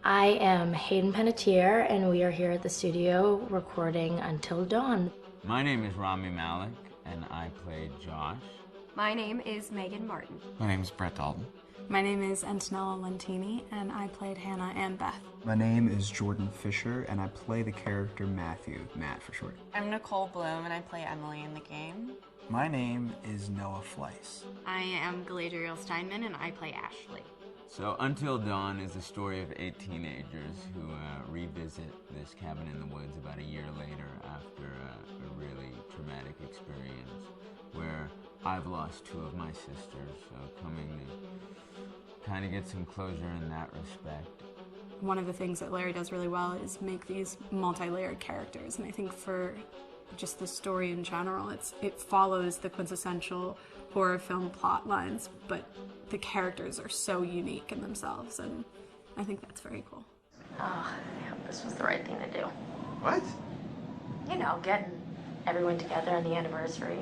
I am Hayden Panettiere, and we are here at the studio recording Until Dawn. My name is Rami Malik, and I played Josh. My name is Megan Martin. My name is Brett Dalton. My name is Antonella Lentini, and I played Hannah and Beth. My name is Jordan Fisher, and I play the character Matthew, Matt for short. I'm Nicole Bloom, and I play Emily in the game. My name is Noah Fleiss. I am Galadriel Steinman, and I play Ashley. So Until Dawn is the story of 8 teenagers who revisit this cabin in the woods about a year later after a really traumatic experience where I've lost 2 of my sisters, so coming to kind of get some closure in that respect. One of the things that Larry does really well is make these multi-layered characters, and I think for just the story in general, it follows the quintessential horror film plot lines, but the characters are so unique in themselves, and I think that's very cool. Oh, I hope this was the right thing to do. What? You know, getting everyone together on the anniversary.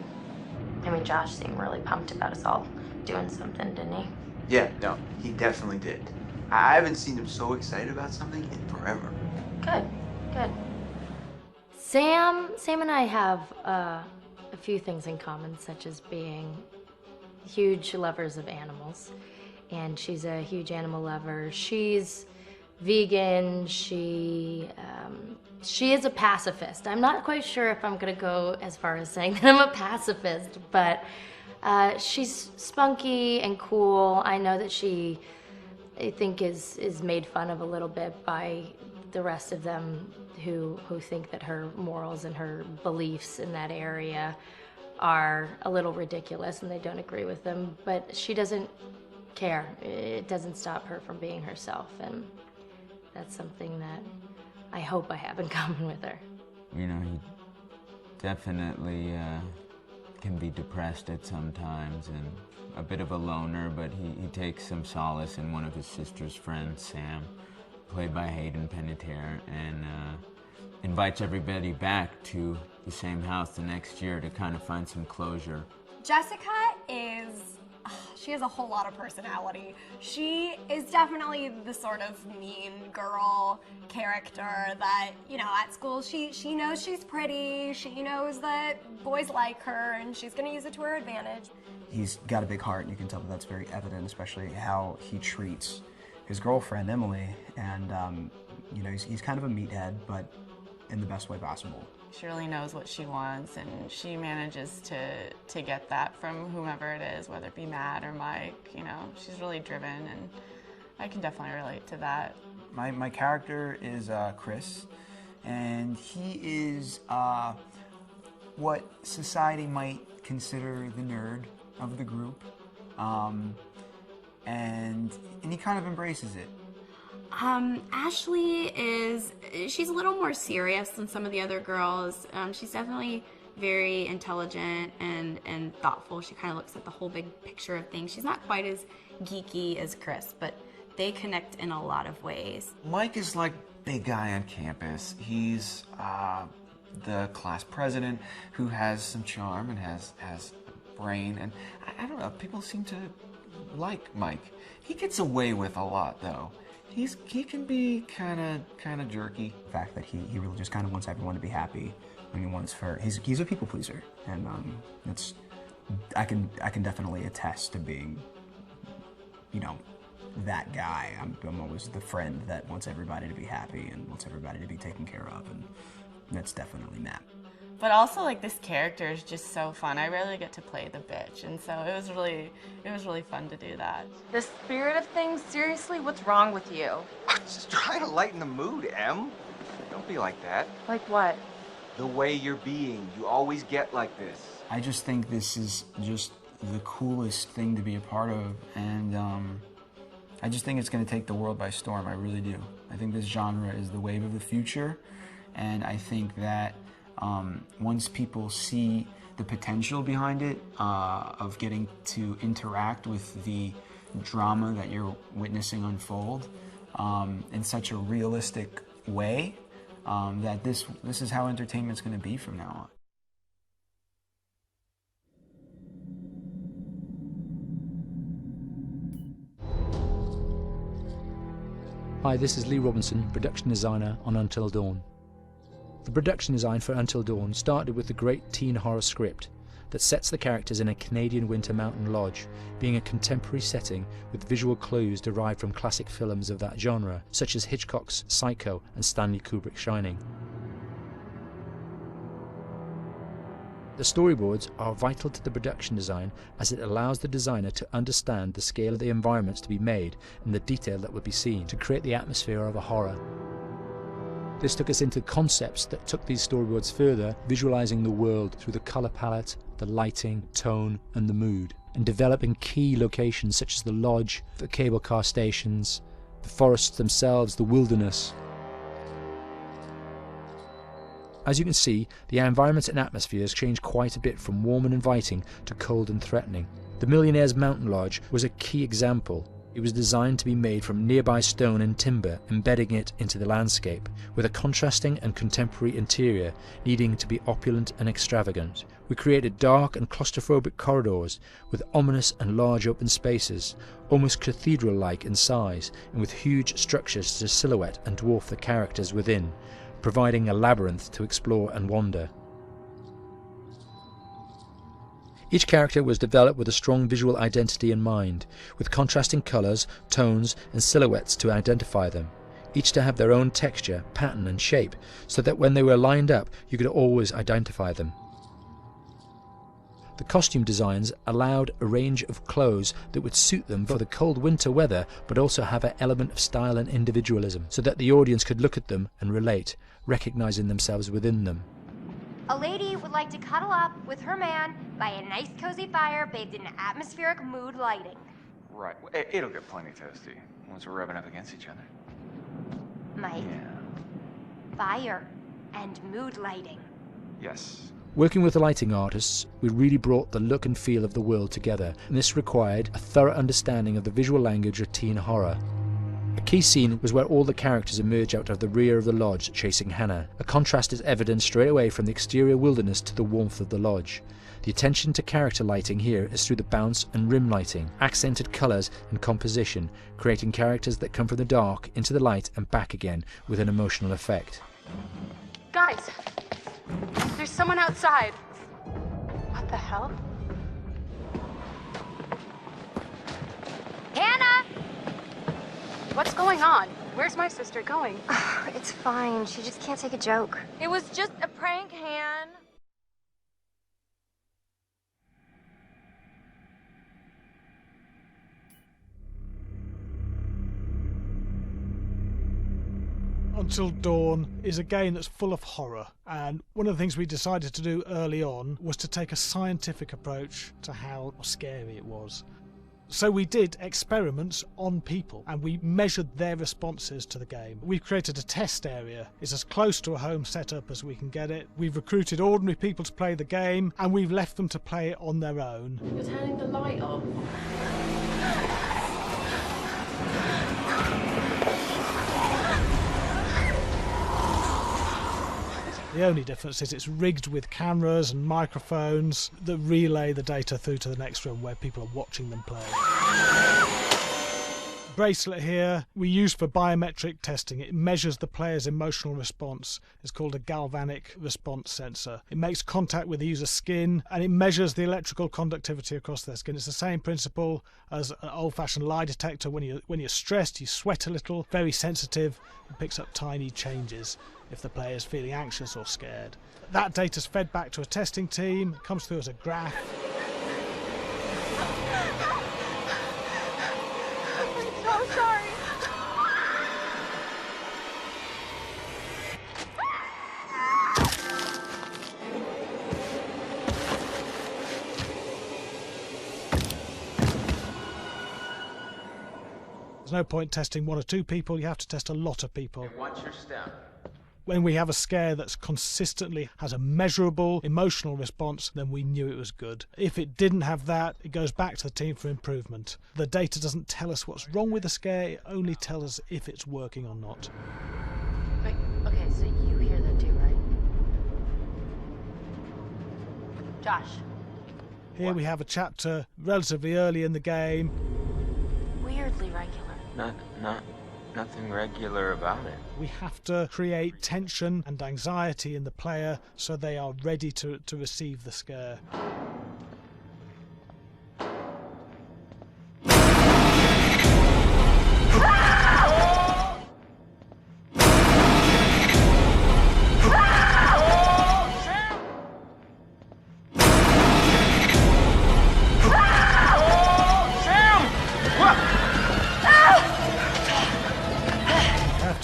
I mean, Josh seemed really pumped about us all doing something, didn't he? Yeah, no, he definitely did. I haven't seen him so excited about something in forever. Good, good. Sam and I have a few things in common, such as being huge lovers of animals, and she's a huge animal lover. She's vegan. She is a pacifist. I'm not quite sure if I'm gonna go as far as saying that I'm a pacifist, but she's spunky and cool. I know that she, I think, is made fun of a little bit by the rest of them who think that her morals and her beliefs in that area are a little ridiculous and they don't agree with them, but she doesn't care. It doesn't stop her from being herself, and that's something that I hope I have in common with her. You know, he definitely can be depressed at some times and a bit of a loner, but he takes some solace in one of his sister's friends, Sam, played by Hayden Panettiere, and invites everybody back to the same house the next year to kind of find some closure. Jessica she has a whole lot of personality. She is definitely the sort of mean girl character that, you know, at school she knows she's pretty, she knows that boys like her, and she's gonna use it to her advantage. He's got a big heart, and you can tell that that's very evident, especially how he treats his girlfriend, Emily, and you know, he's kind of a meathead, but in the best way possible. She really knows what she wants, and she manages to get that from whomever it is, whether it be Matt or Mike. You know, she's really driven, and I can definitely relate to that. My character is Chris, and he is what society might consider the nerd of the group, and he kind of embraces it. Ashley she's a little more serious than some of the other girls. She's definitely very intelligent and thoughtful. She kind of looks at the whole big picture of things. She's not quite as geeky as Chris, but they connect in a lot of ways. Mike is like big guy on campus. He's the class president who has some charm and has a brain, and I don't know, people seem to like Mike. He gets away with a lot, though. He can be kind of jerky. The fact that he really just kind of wants everyone to be happy, and he's a people pleaser, and I can definitely attest to being, you know, that guy. I'm always the friend that wants everybody to be happy and wants everybody to be taken care of, and that's definitely Matt. But also, like, this character is just so fun. I rarely get to play the bitch, and so it was really fun to do that. The spirit of things, seriously, what's wrong with you? Just trying to lighten the mood, Em. Don't be like that. Like what? The way you're being. You always get like this. I just think this is just the coolest thing to be a part of, and I just think it's going to take the world by storm. I really do. I think this genre is the wave of the future, and I think that once people see the potential behind it, of getting to interact with the drama that you're witnessing unfold in such a realistic way, that this is how entertainment's going to be from now on. Hi, this is Lee Robinson, production designer on Until Dawn. The production design for Until Dawn started with the great teen horror script that sets the characters in a Canadian winter mountain lodge, being a contemporary setting with visual clues derived from classic films of that genre, such as Hitchcock's Psycho and Stanley Kubrick's Shining. The storyboards are vital to the production design as it allows the designer to understand the scale of the environments to be made and the detail that would be seen to create the atmosphere of a horror. This took us into concepts that took these storyboards further, visualizing the world through the color palette, the lighting, tone and the mood, and developing key locations such as the lodge, the cable car stations, the forests themselves, the wilderness. As you can see, the environments and atmospheres change quite a bit from warm and inviting to cold and threatening. The Millionaire's Mountain Lodge was a key example. It was designed to be made from nearby stone and timber, embedding it into the landscape, with a contrasting and contemporary interior needing to be opulent and extravagant. We created dark and claustrophobic corridors with ominous and large open spaces, almost cathedral-like in size, and with huge structures to silhouette and dwarf the characters within, providing a labyrinth to explore and wander. Each character was developed with a strong visual identity in mind, with contrasting colours, tones and silhouettes to identify them, each to have their own texture, pattern and shape, so that when they were lined up you could always identify them. The costume designs allowed a range of clothes that would suit them for the cold winter weather, but also have an element of style and individualism, so that the audience could look at them and relate, recognizing themselves within them. A lady would like to cuddle up with her man by a nice cozy fire bathed in atmospheric mood lighting. Right. It'll get plenty toasty once we're rubbing up against each other. Mike. Yeah. Fire and mood lighting. Yes. Working with the lighting artists, we really brought the look and feel of the world together, and this required a thorough understanding of the visual language of teen horror. A key scene was where all the characters emerge out of the rear of the lodge chasing Hannah. A contrast is evident straight away from the exterior wilderness to the warmth of the lodge. The attention to character lighting here is through the bounce and rim lighting, accented colours and composition, creating characters that come from the dark into the light and back again with an emotional effect. Guys, there's someone outside. What the hell? Hannah! What's going on? Where's my sister going? It's fine. She just can't take a joke. It was just a prank, Han. Until Dawn is a game that's full of horror, and one of the things we decided to do early on was to take a scientific approach to how scary it was. So we did experiments on people and we measured their responses to the game. We've created a test area. It's as close to a home setup as we can get it. We've recruited ordinary people to play the game and we've left them to play it on their own. You're turning the light off. The only difference is it's rigged with cameras and microphones that relay the data through to the next room where people are watching them play. Bracelet here we use for biometric testing. It measures the player's emotional response. It's called a galvanic response sensor. It makes contact with the user's skin and it measures the electrical conductivity across their skin. It's the same principle as an old-fashioned lie detector. When you're stressed, you sweat a little, very sensitive, it picks up tiny changes if the player is feeling anxious or scared. That data's fed back to a testing team, it comes through as a graph. I'm so sorry. There's no point testing one or two people, you have to test a lot of people. What's your step? When we have a scare that's consistently has a measurable emotional response, then we knew it was good. If it didn't have that, it goes back to the team for improvement. The data doesn't tell us what's wrong with the scare, it only tells us if it's working or not. Wait, okay, so you hear that too, right? Josh. Here we have a chapter relatively early in the game. Weirdly regular. nothing regular about it. We have to create tension and anxiety in the player so they are ready to receive the scare.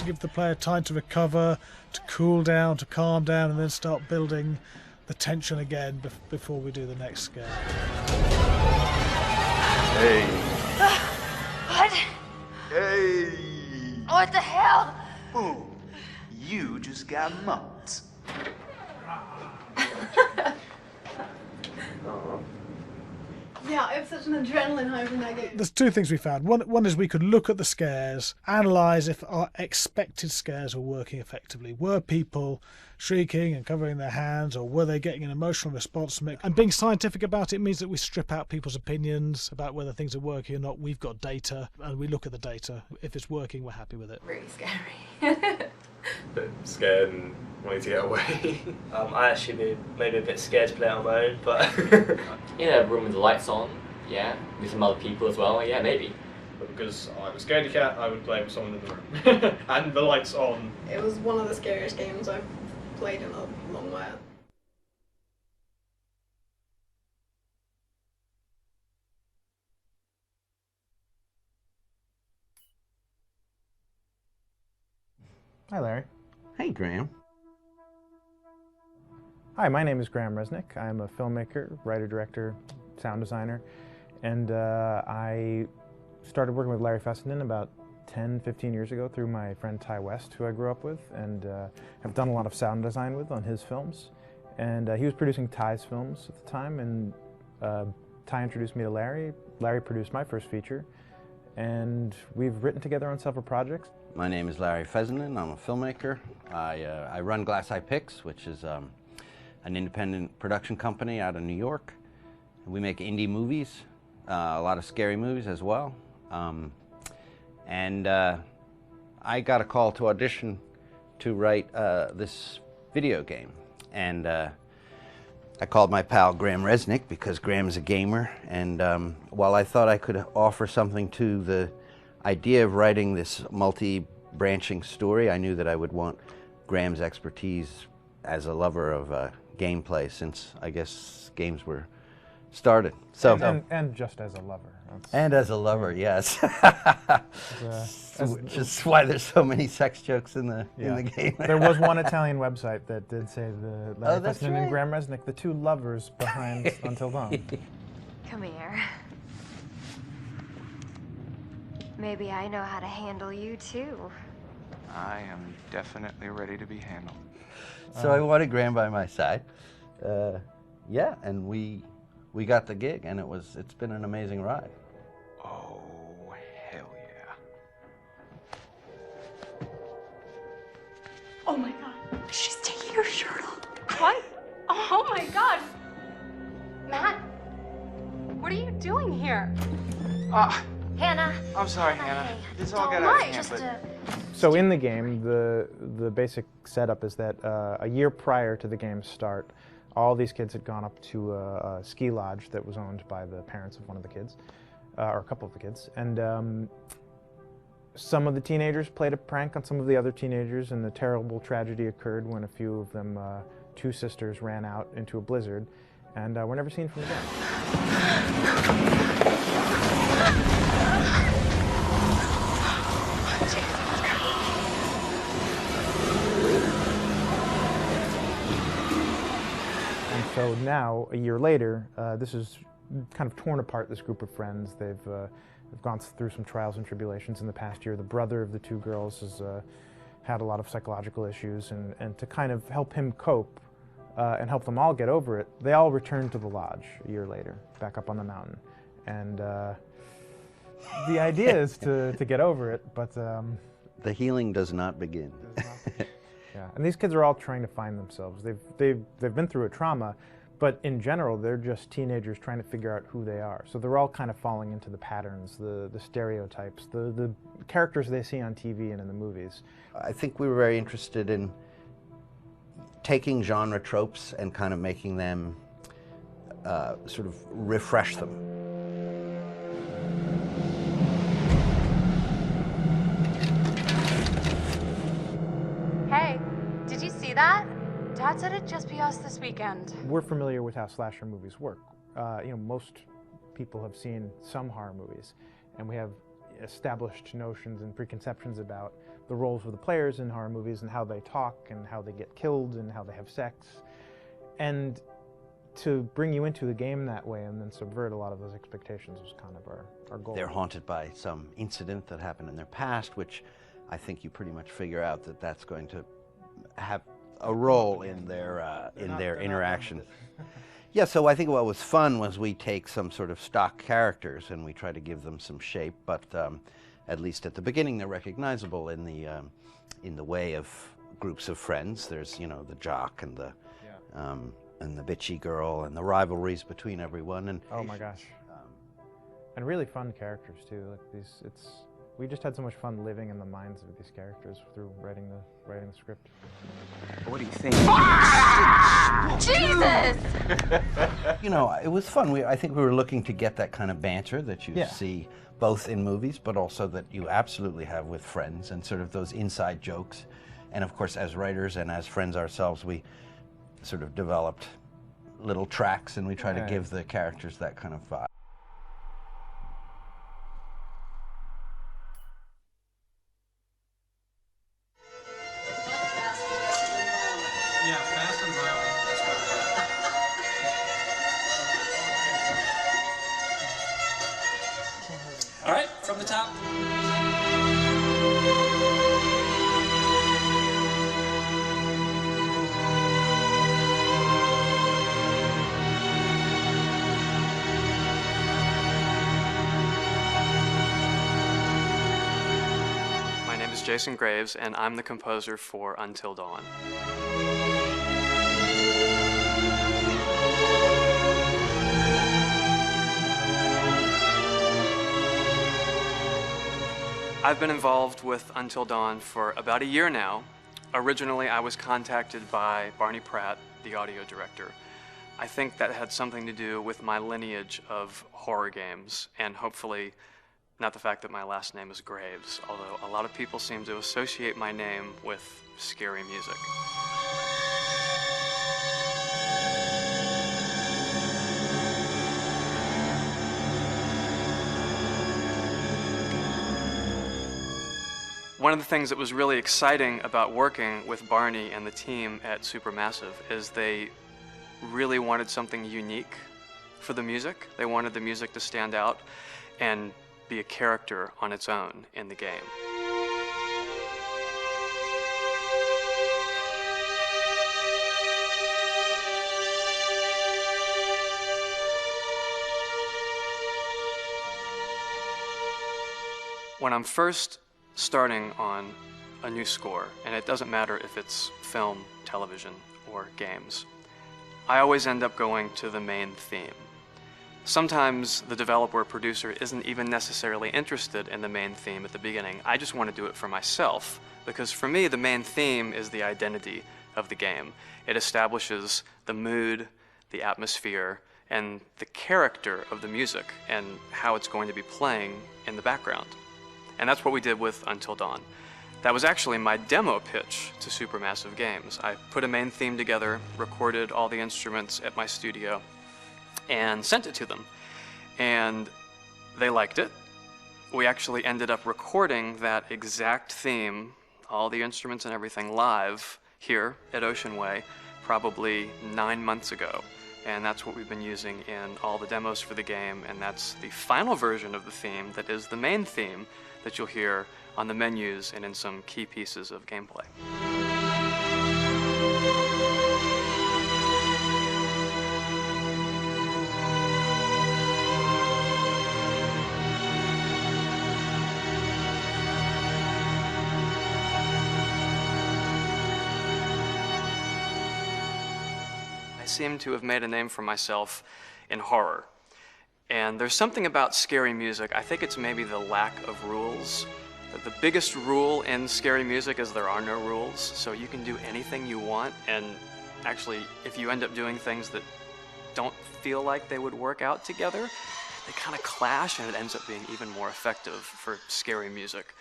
Give the player time to recover, to cool down, to calm down, and then start building the tension again before we do the next scare. Hey. What? Hey. What the hell? Boom. You just got mugged. Yeah, I have such an adrenaline high from that game. There's two things we found. One is we could look at the scares, analyse if our expected scares were working effectively. Were people shrieking and covering their hands, or were they getting an emotional response from it? And being scientific about it means that we strip out people's opinions about whether things are working or not. We've got data, and we look at the data. If it's working, we're happy with it. Really scary. Bit scared and wanting to get away. I actually be maybe a bit scared to play it on my own, but in a room with the lights on, yeah, with some other people as well, yeah, maybe. But because I'm a scaredy cat, I would play with someone in the room. And the lights on. It was one of the scariest games I've played in a long while. Hi, Larry. Hey, Graham. Hi, my name is Graham Resnick. I'm a filmmaker, writer, director, sound designer, and I started working with Larry Fessenden about 10, 15 years ago through my friend Ty West, who I grew up with, and have done a lot of sound design with on his films. And he was producing Ty's films at the time, and Ty introduced me to Larry. Larry produced my first feature, and we've written together on several projects. My name is Larry Fessenden. I'm a filmmaker. I run Glass Eye Pix, which is an independent production company out of New York. We make indie movies, a lot of scary movies as well. And I got a call to audition to write this video game. And I called my pal Graham Resnick because Graham's a gamer. And while I thought I could offer something to the idea of writing this multi-branching story, I knew that I would want Graham's expertise as a lover of gameplay, since I guess games were started. So and just as a lover. And as a lover, yes. Which is why there's so many sex jokes in the game. There was one Italian website that did say the Larry that's Fessenden right. and Graham Resnick, the two lovers behind Until Dawn. Come here. Maybe I know how to handle you too. I am definitely ready to be handled. So I wanted Graham by my side. Yeah, and we got the gig, and it's been an amazing ride. Oh, hell yeah. Oh my god. She's taking her shirt off. What? Oh my god. Matt, what are you doing here? Hannah. I'm sorry, Hannah. Hey. This all got Don't out of mind, hand, just but... So in the game, the basic setup is that a year prior to the game's start, all these kids had gone up to a ski lodge that was owned by the parents of one of the kids, or a couple of the kids, and some of the teenagers played a prank on some of the other teenagers, and the terrible tragedy occurred when a few of them, two sisters, ran out into a blizzard, and were never seen from again. So now, a year later, this is kind of torn apart, this group of friends. They've gone through some trials and tribulations in the past year. The brother of the two girls has had a lot of psychological issues, and to kind of help him cope and help them all get over it, they all returned to the lodge a year later, back up on the mountain. And the idea is to get over it, but... the healing does not begin. Yeah, and these kids are all trying to find themselves. They've been through a trauma, But in general, they're just teenagers trying to figure out who they are. So they're all kind of falling into the patterns, the stereotypes, the characters they see on TV and in the movies. I think we were very interested in taking genre tropes and kind of making them sort of refresh them. Hey, did you see that? Dad said it'd just be us this weekend. We're familiar with how slasher movies work. You know, most people have seen some horror movies, and we have established notions and preconceptions about the roles of the players in horror movies and how they talk and how they get killed and how they have sex. And to bring you into the game that way and then subvert a lot of those expectations was kind of our goal. They're haunted by some incident that happened in their past, which I think you pretty much figure out that that's going to have a role in their interaction. Yeah, so I think what was fun was we take some sort of stock characters and we try to give them some shape, but at least at the beginning they're recognizable in the way of groups of friends. There's, you know, the jock and the bitchy girl and the rivalries between everyone. And oh my gosh, and really fun characters too. Like we just had so much fun living in the minds of these characters through writing the script. What do you think? Jesus! You know, it was fun. I think we were looking to get that kind of banter that you Yeah. see both in movies, but also that you absolutely have with friends, and sort of those inside jokes. And of course, as writers and as friends ourselves, we sort of developed little tracks, and we try to give the characters that kind of vibe. Yeah, fast and violent. All right, from the top. My name is Jason Graves, and I'm the composer for Until Dawn. I've been involved with Until Dawn for about a year now. Originally, I was contacted by Barney Pratt, the audio director. I think that had something to do with my lineage of horror games, and hopefully not the fact that my last name is Graves, although a lot of people seem to associate my name with scary music. One of the things that was really exciting about working with Barney and the team at Supermassive is they really wanted something unique for the music. They wanted the music to stand out and be a character on its own in the game. When I'm first starting on a new score, and it doesn't matter if it's film, television, or games, I always end up going to the main theme. Sometimes the developer or producer isn't even necessarily interested in the main theme at the beginning. I just want to do it for myself, because for me, the main theme is the identity of the game. It establishes the mood, the atmosphere, and the character of the music, and how it's going to be playing in the background. And that's what we did with Until Dawn. That was actually my demo pitch to Supermassive Games. I put a main theme together, recorded all the instruments at my studio, and sent it to them. And they liked it. We actually ended up recording that exact theme, all the instruments and everything, live here at Ocean Way, probably 9 months ago. And that's what we've been using in all the demos for the game, and that's the final version of the theme that is the main theme that you'll hear on the menus and in some key pieces of gameplay. seem to have made a name for myself in horror. And there's something about scary music, I think it's maybe the lack of rules. The biggest rule in scary music is there are no rules, so you can do anything you want, and actually, if you end up doing things that don't feel like they would work out together, they kind of clash, and it ends up being even more effective for scary music.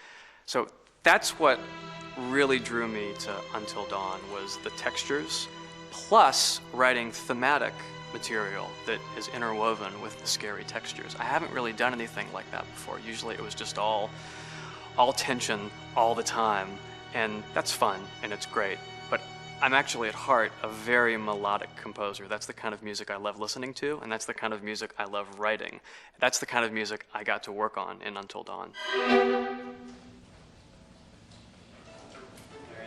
So that's what really drew me to Until Dawn, was the textures, plus writing thematic material that is interwoven with the scary textures. I haven't really done anything like that before. Usually it was just all tension all the time, and that's fun and it's great. But I'm actually at heart a very melodic composer. That's the kind of music I love listening to, and that's the kind of music I love writing. That's the kind of music I got to work on in Until Dawn. Very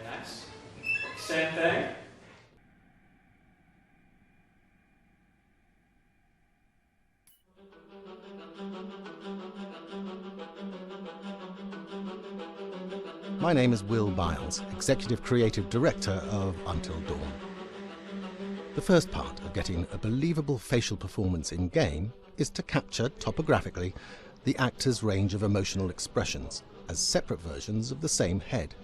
nice. Same thing. My name is Will Biles, Executive Creative Director of Until Dawn. The first part of getting a believable facial performance in-game is to capture topographically the actor's range of emotional expressions as separate versions of the same head.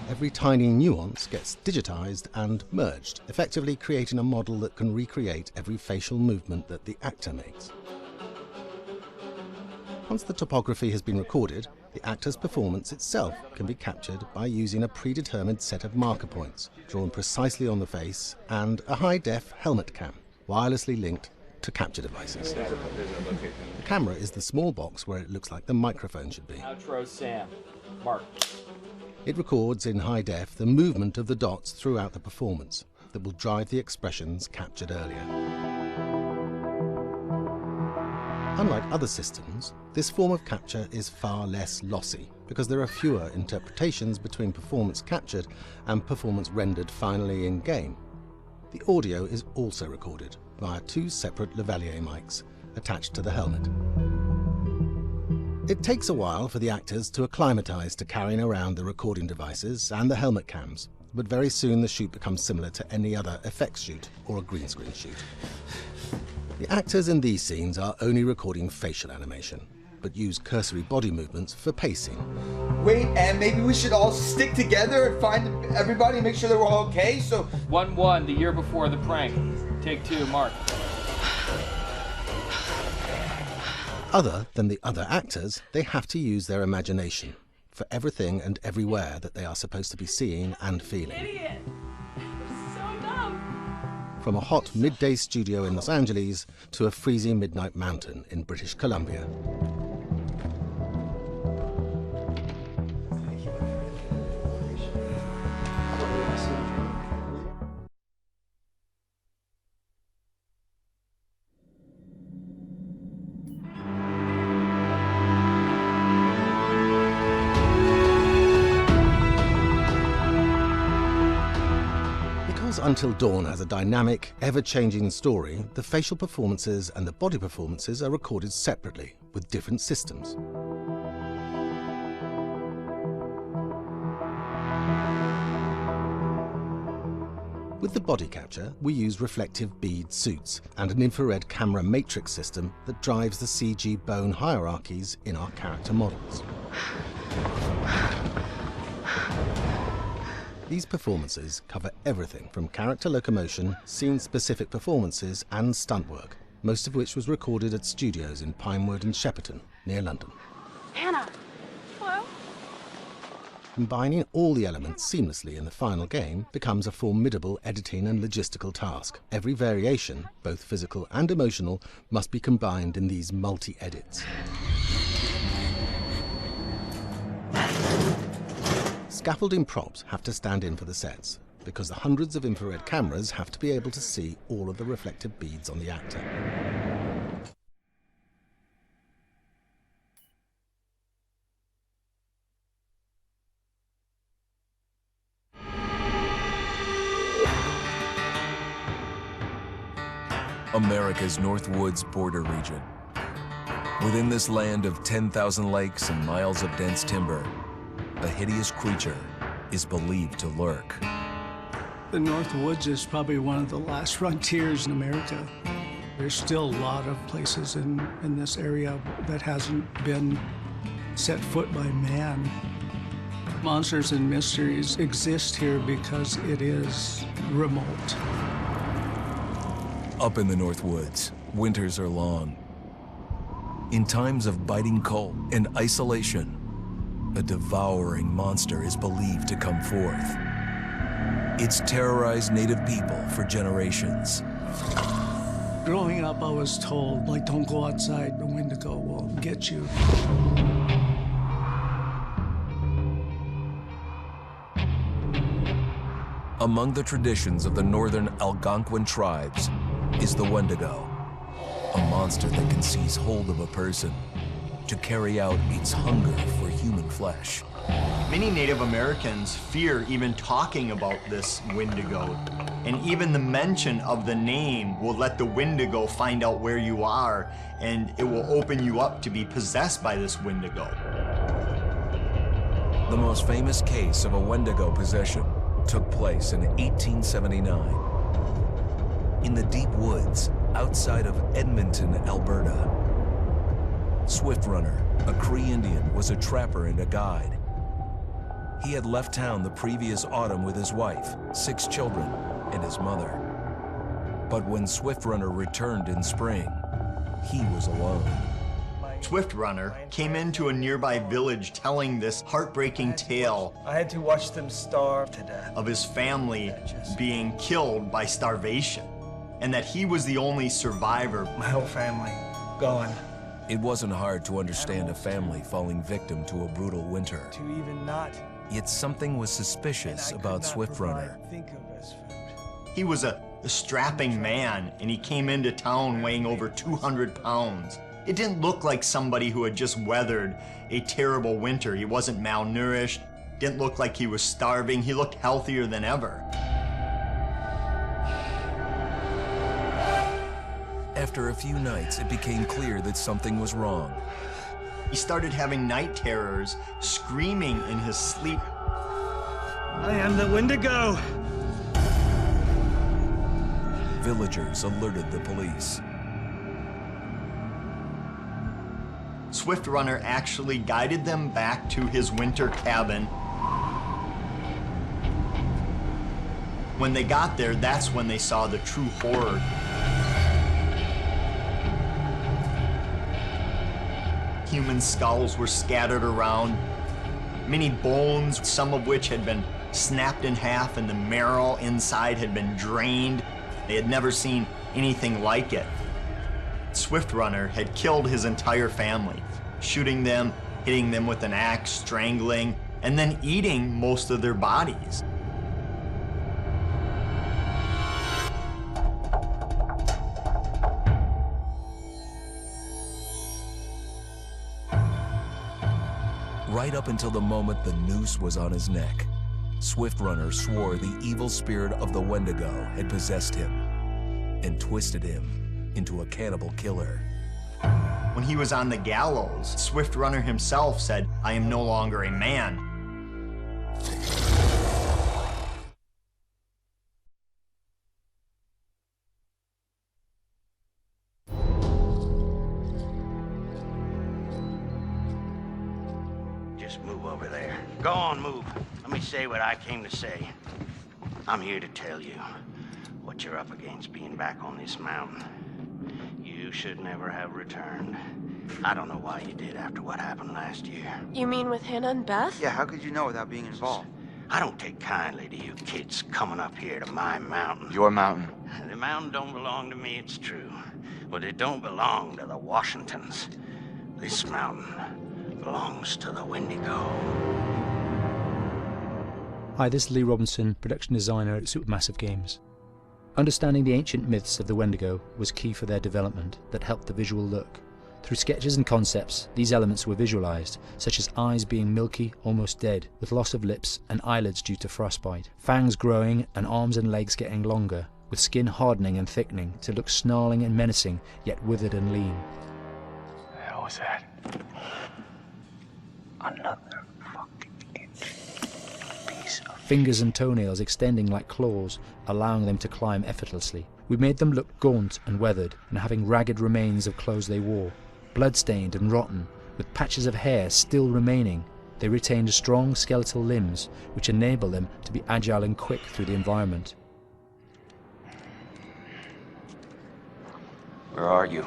Every tiny nuance gets digitized and merged, effectively creating a model that can recreate every facial movement that the actor makes. Once the topography has been recorded, the actor's performance itself can be captured by using a predetermined set of marker points drawn precisely on the face and a high-def helmet cam, wirelessly linked to capture devices. The camera is the small box where it looks like the microphone should be. Outro Sam. Mark. It records in high def the movement of the dots throughout the performance that will drive the expressions captured earlier. Unlike other systems, this form of capture is far less lossy because there are fewer interpretations between performance captured and performance rendered finally in-game. The audio is also recorded via two separate lavalier mics attached to the helmet. It takes a while for the actors to acclimatize to carrying around the recording devices and the helmet cams, but very soon the shoot becomes similar to any other effects shoot or a green screen shoot. The actors in these scenes are only recording facial animation, but use cursory body movements for pacing. Wait, and maybe we should all stick together and find everybody and make sure they're all okay, so... 1-1, the year before the prank. Take 2, Mark. Other than the other actors, they have to use their imagination for everything and everywhere that they are supposed to be seeing and feeling. Idiot! So dumb! From a hot midday studio in Los Angeles to a freezing midnight mountain in British Columbia. Until Dawn has a dynamic, ever-changing story, the facial performances and the body performances are recorded separately with different systems. With the body capture, we use reflective bead suits and an infrared camera matrix system that drives the CG bone hierarchies in our character models. These performances cover everything from character locomotion, scene-specific performances and stunt work, most of which was recorded at studios in Pinewood and Shepperton, near London. Hannah! Hello? Combining all the elements seamlessly in the final game becomes a formidable editing and logistical task. Every variation, both physical and emotional, must be combined in these multi-edits. Scaffolding props have to stand in for the sets, because the hundreds of infrared cameras have to be able to see all of the reflective beads on the actor. America's Northwoods border region. Within this land of 10,000 lakes and miles of dense timber, a hideous creature is believed to lurk. The North Woods is probably one of the last frontiers in America. There's still a lot of places in this area that hasn't been set foot by man. Monsters and mysteries exist here because it is remote. Up in the North Woods, winters are long. In times of biting cold and isolation, a devouring monster is believed to come forth. It's terrorized native people for generations. Growing up, I was told, like, don't go outside, the Wendigo will get you. Among the traditions of the northern Algonquin tribes is the Wendigo, a monster that can seize hold of a person to carry out its hunger for human flesh. Many Native Americans fear even talking about this Wendigo, and even the mention of the name will let the Wendigo find out where you are, and it will open you up to be possessed by this Wendigo. The most famous case of a Wendigo possession took place in 1879 in the deep woods outside of Edmonton, Alberta. Swift Runner, a Cree Indian, was a trapper and a guide. He had left town the previous autumn with his wife, 6 children, and his mother. But when Swift Runner returned in spring, he was alone. Swift Runner came into a nearby village telling this heartbreaking tale. I had to watch them starve to death. Of his family being killed by starvation, and that he was the only survivor. My whole family gone. It wasn't hard to understand a family falling victim to a brutal winter. To even not. Yet something was suspicious about Swift Runner. He was a strapping man, and he came into town weighing over 200 pounds. It didn't look like somebody who had just weathered a terrible winter. He wasn't malnourished, didn't look like he was starving. He looked healthier than ever. After a few nights, it became clear that something was wrong. He started having night terrors, screaming in his sleep. I am the Wendigo! Villagers alerted the police. Swift Runner actually guided them back to his winter cabin. When they got there, that's when they saw the true horror. Human skulls were scattered around, many bones, some of which had been snapped in half, and the marrow inside had been drained. They had never seen anything like it. Swift Runner had killed his entire family, shooting them, hitting them with an axe, strangling, and then eating most of their bodies. Right up until the moment the noose was on his neck, Swift Runner swore the evil spirit of the Wendigo had possessed him and twisted him into a cannibal killer. When he was on the gallows, Swift Runner himself said, "I am no longer a man." Just move over there. Go on, move. Let me say what I came to say. I'm here to tell you what you're up against being back on this mountain. You should never have returned. I don't know why you did after what happened last year. You mean with Hannah and Beth? Yeah, how could you know without being involved? I don't take kindly to you kids coming up here to my mountain. Your mountain. The mountain don't belong to me, it's true. But it don't belong to the Washingtons. This mountain belongs to the Wendigo. Hi, this is Lee Robinson, production designer at Supermassive Games. Understanding the ancient myths of the Wendigo was key for their development that helped the visual look. Through sketches and concepts, these elements were visualized, such as eyes being milky, almost dead, with loss of lips and eyelids due to frostbite, fangs growing and arms and legs getting longer, with skin hardening and thickening to look snarling and menacing, yet withered and lean. The hell was that? Another fucking piece of fingers and toenails extending like claws, allowing them to climb effortlessly. We made them look gaunt and weathered, and having ragged remains of clothes they wore. Blood-stained and rotten, with patches of hair still remaining, they retained strong skeletal limbs, which enable them to be agile and quick through the environment. Where are you?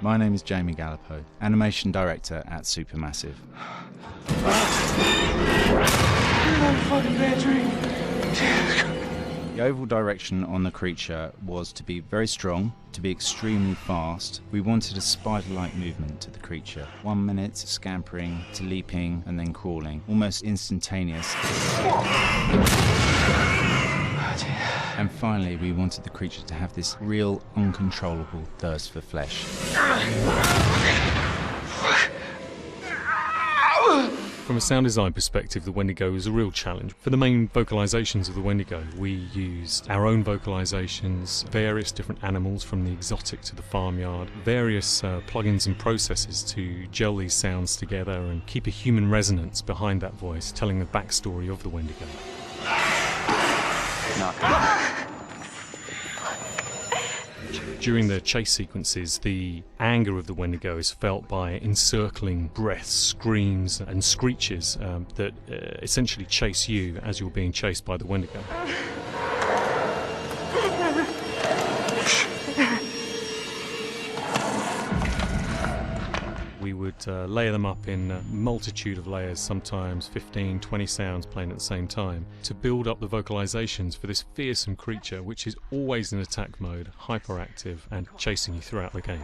My name is Jamie Gallipo, animation director at Supermassive. The overall direction on the creature was to be very strong, to be extremely fast. We wanted a spider-like movement to the creature. 1 minute scampering to leaping and then crawling, almost instantaneous. And finally, we wanted the creature to have this real, uncontrollable thirst for flesh. From a sound design perspective, the Wendigo is a real challenge. For the main vocalizations of the Wendigo, we used our own vocalizations, various different animals from the exotic to the farmyard, various plugins and processes to gel these sounds together and keep a human resonance behind that voice, telling the backstory of the Wendigo. During the chase sequences, the anger of the Wendigo is felt by encircling breaths, screams and screeches that essentially chase you as you're being chased by the Wendigo. We would layer them up in a multitude of layers, sometimes 15, 20 sounds playing at the same time, to build up the vocalizations for this fearsome creature which is always in attack mode, hyperactive and chasing you throughout the game.